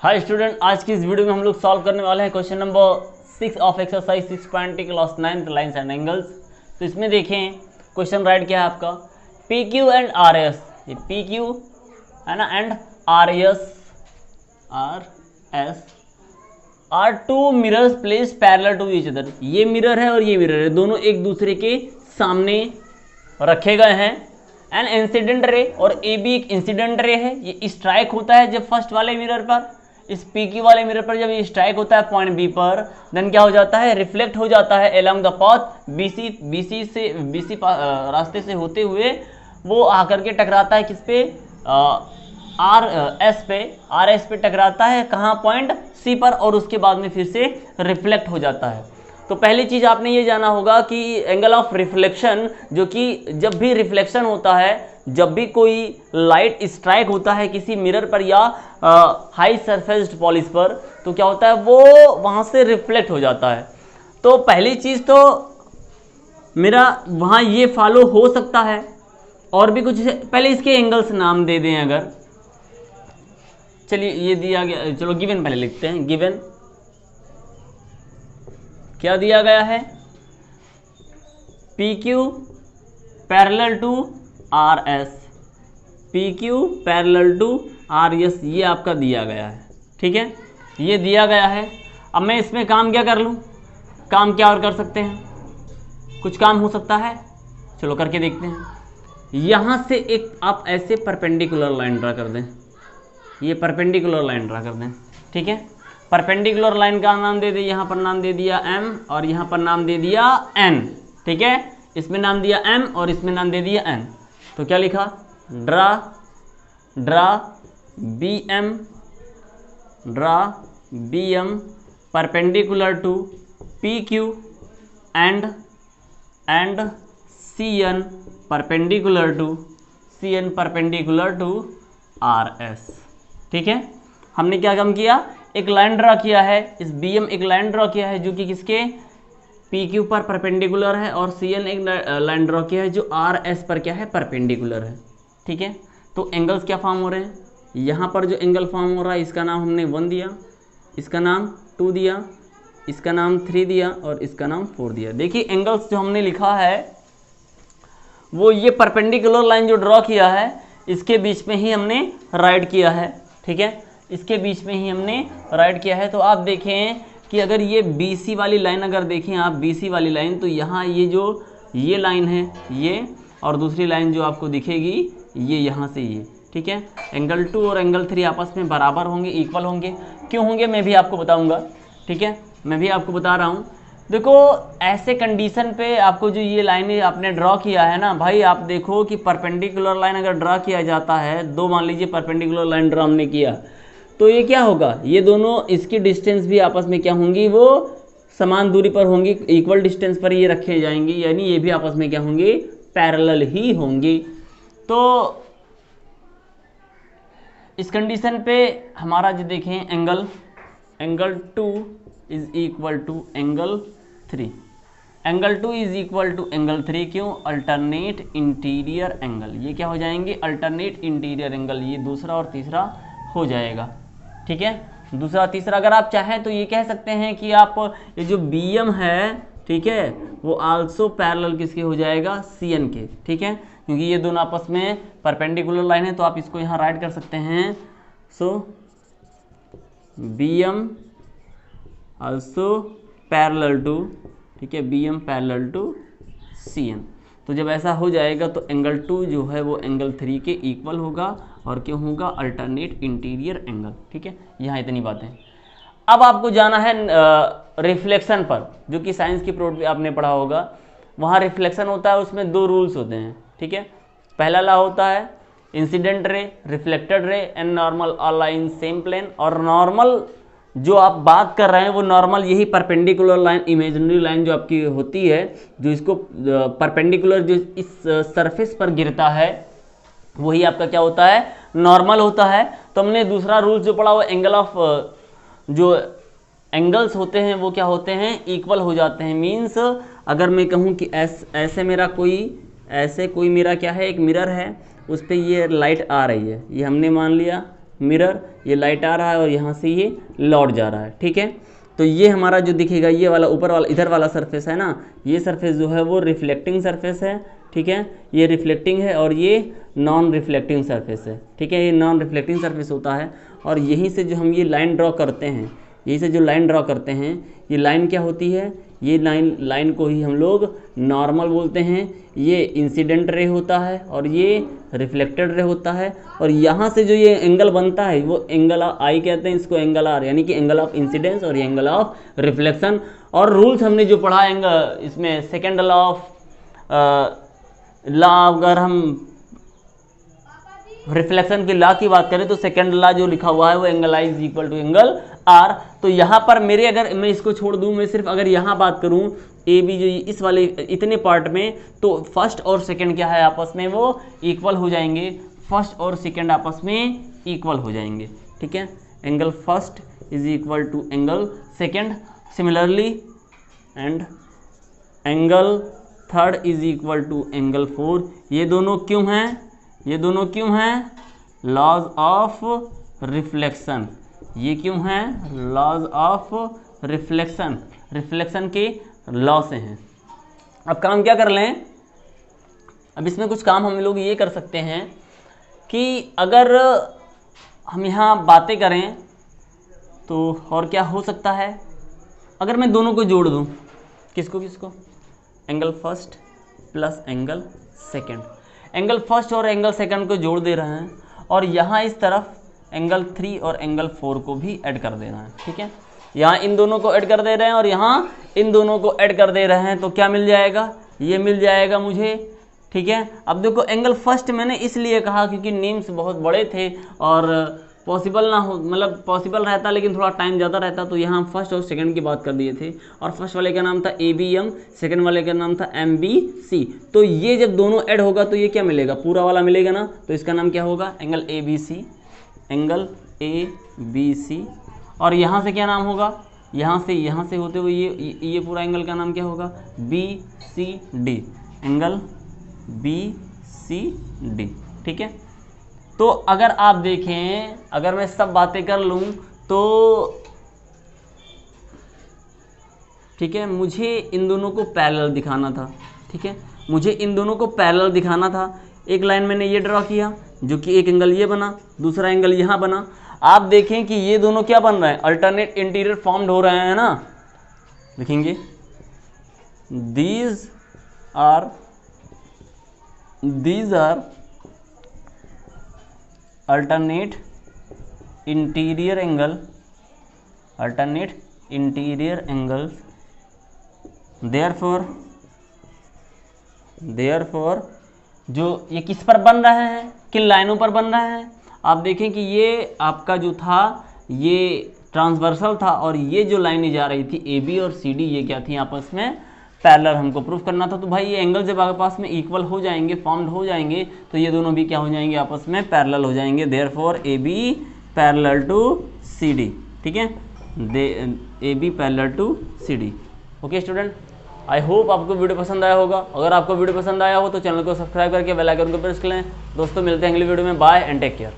Hi student, आज की इस वीडियो में हम लोग सॉल्व करने वाले हैं question number 6 of exercise 6.20 class 9 lines and angles. तो इसमें देखें क्वेश्चन राइट क्या है आपका, P Q and R S, ये पी क्यू है ना and R S are two mirrors place parallel to each other. ये मिरर है और ये मिरर है, दोनों एक दूसरे के सामने रखे गए हैं। एन इंसिडेंट रे, और ए भी एक इंसिडेंट रे है, ये स्ट्राइक होता है जब फर्स्ट वाले मिरर पर, इस पी क्यू वाले मिरर पर जब ये स्ट्राइक होता है पॉइंट बी पर, देन क्या हो जाता है, रिफ्लेक्ट हो जाता है अलोंग द पाथ बीसी रास्ते से होते हुए वो आकर के टकराता है किस पे, आर एस पे टकराता है, कहाँ, पॉइंट सी पर, और उसके बाद में फिर से रिफ्लेक्ट हो जाता है। तो पहली चीज आपने ये जाना होगा कि एंगल ऑफ रिफ्लेक्शन, जो कि जब भी रिफ्लेक्शन होता है, जब भी कोई लाइट स्ट्राइक होता है किसी मिरर पर या हाई सरफेस्ड पॉलिश पर, तो क्या होता है, वो वहां से रिफ्लेक्ट हो जाता है। तो पहली चीज तो मेरा वहां ये फॉलो हो सकता है, और भी कुछ, पहले इसके एंगल्स नाम दे दें अगर, चलिए ये दिया गया, चलो गिवन पहले लिखते हैं। गिवन क्या दिया गया है, P Q parallel to R S, P Q parallel to R S, ये आपका दिया गया है, ठीक है, ये दिया गया है। अब मैं इसमें काम क्या कर लूँ, काम क्या और कर सकते हैं, कुछ काम हो सकता है, चलो करके देखते हैं। यहाँ से एक आप ऐसे परपेंडिकुलर लाइन ड्रा कर दें, ये परपेंडिकुलर लाइन ड्रा कर दें, ठीक है। परपेंडिकुलर लाइन का नाम दे दिया, यहाँ पर नाम दे दिया m और यहाँ पर नाम दे दिया n, ठीक है, इसमें नाम दिया m और इसमें नाम दे दिया n। तो क्या लिखा, draw B M perpendicular to P Q and C N perpendicular to R S, ठीक है। हमने क्या काम किया, एक लाइन ड्रा किया है, इस बी एम एक लाइन ड्रा किया है जो कि किसके, पी क्यू पर परपेंडिकुलर है, और सी एन एक लाइन ड्रा किया है जो आर एस पर क्या है, परपेंडिकुलर है, ठीक है। तो एंगल्स क्या फॉर्म हो रहे हैं, यहाँ पर जो एंगल फॉर्म हो रहा है इसका नाम हमने 1 दिया, इसका नाम 2 दिया, इसका नाम 3 दिया और इसका नाम 4 दिया। देखिए एंगल्स जो हमने लिखा है वो ये परपेंडिकुलर लाइन जो ड्रॉ किया है इसके बीच में ही हमने राइट किया है, ठीक है, इसके बीच में ही हमने राइट किया है। तो आप देखें कि अगर ये BC वाली लाइन अगर देखें आप, BC वाली लाइन, तो यहाँ ये लाइन है ये, और दूसरी लाइन जो आपको दिखेगी ये यहाँ से ये, ठीक है। एंगल 2 और एंगल 3 आपस में बराबर होंगे, इक्वल होंगे, क्यों होंगे मैं भी आपको बताऊँगा, ठीक है, मैं भी आपको बता रहा हूँ। देखो ऐसे कंडीशन पे आपको जो ये लाइन आपने ड्रॉ किया है ना भाई, आप देखो कि परपेंडिकुलर लाइन अगर ड्रॉ किया जाता है, दो मान लीजिए परपेंडिकुलर लाइन ड्रॉ हमने किया, तो ये क्या होगा, ये दोनों इसकी डिस्टेंस भी आपस में क्या होंगी, वो समान दूरी पर होंगी, इक्वल डिस्टेंस पर ये रखे जाएंगे, यानी ये भी आपस में क्या होंगे, पैरेलल ही होंगी। तो इस कंडीशन पे हमारा जो देखें angle 2 is equal to angle 3, angle 2 is equal to angle 3, क्यों, अल्टरनेट इंटीरियर एंगल, ये क्या हो जाएंगे, अल्टरनेट इंटीरियर एंगल, ये दूसरा और तीसरा हो जाएगा, ठीक है, दूसरा तीसरा। अगर आप चाहें तो ये कह सकते हैं कि आप ये जो BM है, ठीक है, वो आल्सो पैरेलल किसके हो जाएगा, CN के, ठीक है, क्योंकि ये दोनों आपस में परपेंडिकुलर लाइन है, तो आप इसको यहाँ राइट कर सकते हैं। सो BM आल्सो पैरेलल टू, ठीक है, BM पैरेलल टू CN। तो जब ऐसा हो जाएगा तो एंगल 2 जो है वो एंगल 3 के इक्वल होगा, और क्यों होगा, अल्टरनेट इंटीरियर एंगल, ठीक है। यहाँ इतनी बातें। अब आपको जाना है रिफ्लेक्शन पर, जो कि साइंस की प्रोड आपने पढ़ा होगा, वहाँ रिफ्लेक्शन होता है, उसमें 2 रूल्स होते हैं, ठीक है। पहला लॉ होता है incident ray, reflected ray and normal all in same plane, और नॉर्मल जो आप बात कर रहे हैं वो नॉर्मल यही परपेंडिकुलर लाइन, इमेजिनरी लाइन जो आपकी होती है, जो इसको परपेंडिकुलर जो इस सरफेस पर गिरता है, वही आपका क्या होता है, नॉर्मल होता है। तो हमने दूसरा रूल जो पढ़ा वो एंगल ऑफ, जो एंगल्स होते हैं वो क्या होते हैं, इक्वल हो जाते हैं। मीन्स अगर मैं कहूँ कि ऐसे मेरा क्या है, एक मिरर है, उस पर ये लाइट आ रही है, ये हमने मान लिया मिरर, ये लाइट आ रहा है और यहाँ से ये लौट जा रहा है, ठीक है। तो ये हमारा जो दिखेगा ये वाला ऊपर वाला इधर वाला सरफेस है ना, ये सरफेस जो है वो रिफ्लेक्टिंग सरफेस है, ठीक है, ये रिफ्लेक्टिंग है और ये नॉन रिफ्लेक्टिंग सरफेस है, ठीक है, ये नॉन रिफ्लेक्टिंग सरफेस होता है। और यहीं से जो हम ये लाइन ड्रॉ करते हैं, यहीं से जो लाइन ड्रॉ करते हैं, ये लाइन क्या होती है, ये लाइन को ही हम लोग नॉर्मल बोलते हैं। ये इंसिडेंट रे होता है और ये रिफ्लेक्टेड रे होता है। और यहाँ से जो ये एंगल बनता है वो एंगल आई कहते हैं इसको, एंगल आर, यानी कि एंगल ऑफ इंसिडेंस और ये एंगल ऑफ रिफ्लेक्शन। और रूल्स हमने जो पढ़ा एंगल इसमें सेकेंड लॉ ऑफ अगर हम रिफ्लेक्शन की लॉ की बात करें तो सेकंड लॉ जो लिखा हुआ है वो angle I is equal to angle R. तो यहाँ पर मेरे अगर मैं इसको छोड़ दूँ, मैं सिर्फ अगर यहाँ बात करूँ ए बी जो इस वाले इतने पार्ट में, तो फर्स्ट और सेकंड क्या है आपस में वो इक्वल हो जाएंगे, फर्स्ट और सेकंड आपस में इक्वल हो जाएंगे, ठीक है। Angle first is equal to angle second, similarly and angle third is equal to angle four. ये दोनों क्यों हैं, ये दोनों क्यों हैं, लॉज ऑफ रिफ्लेक्शन। ये क्यों हैं, लॉज ऑफ रिफ्लेक्शन, रिफ्लेक्शन के लॉ से हैं। अब काम क्या कर लें, अब इसमें कुछ काम हम लोग ये कर सकते हैं कि अगर हम यहाँ बातें करें तो और क्या हो सकता है, अगर मैं दोनों को जोड़ दूँ, किसको किसको, angle first plus angle second, angle first और एंगल सेकंड को जोड़ दे रहे हैं और यहाँ इस तरफ एंगल 3 और एंगल 4 को भी ऐड कर दे रहे हैं, ठीक है। यहाँ इन दोनों को ऐड कर दे रहे हैं और यहाँ इन दोनों को ऐड कर दे रहे हैं, तो क्या मिल जाएगा, ये मिल जाएगा मुझे, ठीक है। अब देखो एंगल फर्स्ट मैंने इसलिए कहा क्योंकि नेम्स बहुत बड़े थे और पॉसिबल ना हो, मतलब पॉसिबल रहता लेकिन थोड़ा टाइम ज़्यादा रहता, तो यहाँ हम फर्स्ट और सेकंड की बात कर दिए थे। और फर्स्ट वाले का नाम था ABM, सेकंड वाले का नाम था MBC। तो ये जब दोनों ऐड होगा तो ये क्या मिलेगा, पूरा वाला मिलेगा ना, तो इसका नाम क्या होगा, एंगल ABC, एंगल ABC। और यहाँ से क्या नाम होगा, यहाँ से होते हुए ये पूरा एंगल का नाम क्या होगा, BCD, एंगल BCD, ठीक है। तो अगर आप देखें, अगर मैं सब बातें कर लूँ तो ठीक है, मुझे इन दोनों को पैरेलल दिखाना था, ठीक है, मुझे इन दोनों को पैरेलल दिखाना था। एक लाइन मैंने ये ड्रॉ किया जो कि एक एंगल ये बना, दूसरा एंगल यहाँ बना। आप देखें कि ये दोनों क्या बन रहे हैं, अल्टरनेट इंटीरियर फॉर्म्ड हो रहे हैं ना, देखेंगे these are alternate interior angles, therefore जो ये किस पर बन रहे हैं, किन लाइनों पर बन रहे हैं। आप देखें कि ये आपका जो था ये ट्रांसवर्सल था और ये जो लाइनें जा रही थी AB और CD, ये क्या थी, आपस में पैरेलल हमको प्रूफ करना था। तो भाई ये एंगल जब आपस में इक्वल हो जाएंगे, फॉर्म्ड हो जाएंगे, तो ये दोनों भी क्या हो जाएंगे, आपस में पैरेलल हो जाएंगे। Therefore AB parallel to CD, ठीक है, AB parallel to CD। Okay student, I hope आपको वीडियो पसंद आया होगा। अगर आपको वीडियो पसंद आया हो तो चैनल को सब्सक्राइब करके बेल आइकन को प्रेस कर लें। दोस्तों मिलते हैं अगली वीडियो में, बाय एंड टेक केयर।